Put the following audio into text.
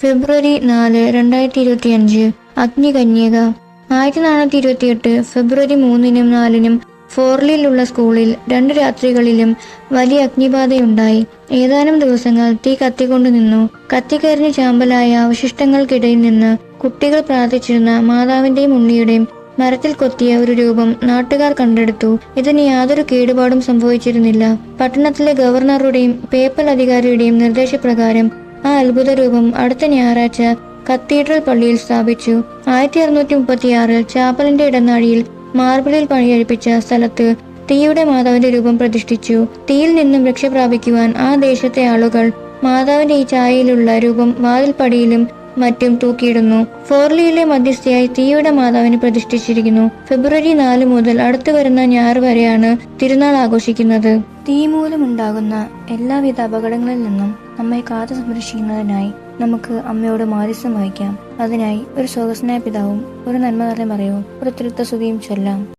ഫെബ്രുവരി 4, 2025 അഗ്നികന്യക. 1428 ഫെബ്രുവരി 3-നും 4-നും ഫോർലിയിലുള്ള സ്കൂളിൽ 2 രാത്രികളിലും വലിയ അഗ്നിബാധയുണ്ടായി. ഏതാനും ദിവസങ്ങൾ തീ കത്തിക്കൊണ്ടു നിന്നു. കത്തിക്കരിഞ്ഞ് ചാമ്പലായ അവശിഷ്ടങ്ങൾക്കിടയിൽ നിന്ന് കുട്ടികൾ പ്രാർത്ഥിച്ചിരുന്ന മാതാവിന്റെയും ഉണ്ണിയുടെയും മരത്തിൽ കൊത്തിയ ഒരു രൂപം നാട്ടുകാർ കണ്ടെടുത്തു. ഇതിന് യാതൊരു കേടുപാടും സംഭവിച്ചിരുന്നില്ല. പട്ടണത്തിലെ ഗവർണറുടെയും പേപ്പൽ അധികാരിയുടെയും നിർദ്ദേശപ്രകാരം ആ അത്ഭുത രൂപം അടുത്ത ഞായറാഴ്ച കത്തീഡ്രൽ പള്ളിയിൽ സ്ഥാപിച്ചു. 1636 ചാപ്പലിന്റെ ഇടനാഴിയിൽ മാർബിളിൽ പണിയഴിപ്പിച്ച സ്ഥലത്ത് തീയുടെ മാതാവിന്റെ രൂപം പ്രതിഷ്ഠിച്ചു. തീയിൽ നിന്നും രക്ഷ പ്രാപിക്കുവാൻ ആ ദേശത്തെ ആളുകൾ മാതാവിന്റെ ഈ ഛായയിലുള്ള രൂപം വാതിൽപ്പടിയിലും മറ്റും തൂക്കിയിടുന്നു. ഫോർലിയിലെ മധ്യസ്ഥയായി തീയുടെ മാതാവിനെ പ്രതിഷ്ഠിച്ചിരിക്കുന്നു. ഫെബ്രുവരി 4 മുതൽ അടുത്തു വരുന്ന ഞായർ വരെയാണ് തിരുനാൾ ആഘോഷിക്കുന്നത്. തീ മൂലമുണ്ടാകുന്ന എല്ലാവിധ അപകടങ്ങളിൽ നിന്നും നമ്മെ കാത്തു സംരക്ഷിക്കുന്നതിനായി നമുക്ക് അമ്മയോട് മാധ്യസ്ഥം വഹിക്കാം. അതിനായി ഒരു സ്വർഗ്ഗസ്ഥനായ പിതാവും ഒരു നന്മ നിറഞ്ഞ മറിയവും ഒരു തൃത്വസ്തുതിയും ചൊല്ലാം.